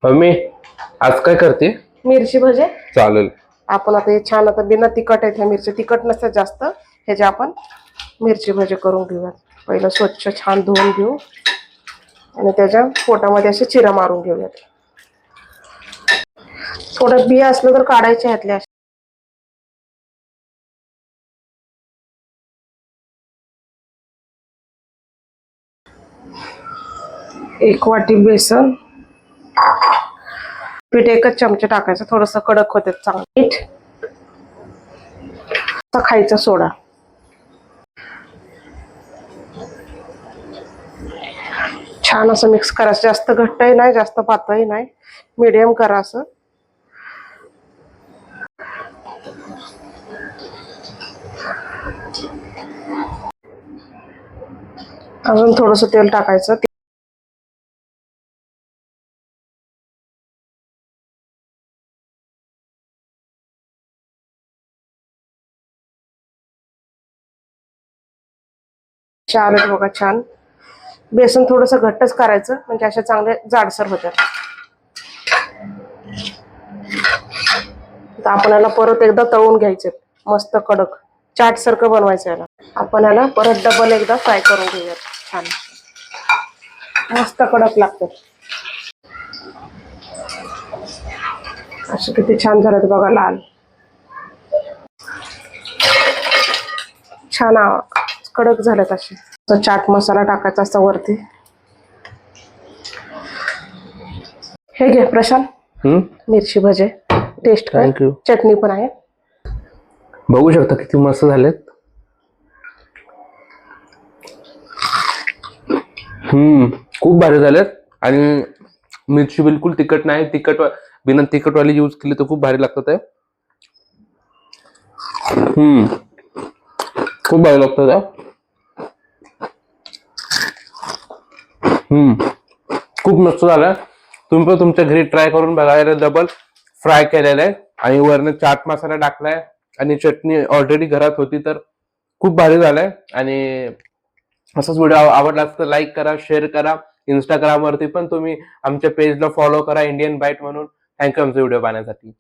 Mummy आज काय करते? मिरची भजे. चालेल. आपण आता हे छान आता बिना तिखट आहेत ह्या मिरची, तिखट नसतात जास्त. ह्याचे आपण मिरची भजे करून घेऊयात. पहिलं स्वच्छ छान धुवून घेऊ आणि त्याच्या पोटामध्ये असे चिरा मारून घेऊयात. थोडं बिया असलं तर काढायचे ह्यातल्या. एक वाटी बेसन पीठ, एकच चमचा टाकायचं. थोडस कडक होते चांगलं. मीठ, खायचा सोडा, छान असं मिक्स करायचं. जास्त घट्टही नाही जास्त पातळही नाही, मीडियम करा असं. अजून थोडस तेल टाकायचं. छान बघा, छान. बेसन थोडस घट्टच करायचं म्हणजे अशा चांगले जाडसर होतात. तर आपण याला परत एकदा तळून घ्यायचे, मस्त कडक चाट सारखं बनवायचं. याला आपण याला परत डबल एकदा फ्राय करून घेऊयात. छान मस्त कडक लागतात. असे किती छान झालं बघा, लाल छान कडक झालेत असे. चाट मसाला टाकायचा असता वरती. हे घे प्रशांत, मिरची भजे टेस्ट कर. थँक्यू. चटणी पण आहे. बघू शकता किती मस्त झालेत. खूप भारी झालेत. आणि मिरची बिलकुल तिखट नाही, बिना तिखटवाली यूज केली तर खूप भारी लागतात. खूप भारी लागतात. खूप मस्त झालं. तुम्ही पण तुमच्या घरी ट्राय करून बघायला. डबल फ्राय केलेलं आहे आणि वरनं चाट मसाला टाकलाय आणि चटणी ऑलरेडी घरात होती, तर खूप भारी झालंय. आणि असाच व्हिडिओ आवडला तर लाईक करा, शेअर करा. इंस्टाग्राम वरती पण तुम्ही आमच्या पेजला फॉलो करा, इंडियन बाईट म्हणून. थँक्यू आमचा व्हिडिओ पाहण्यासाठी.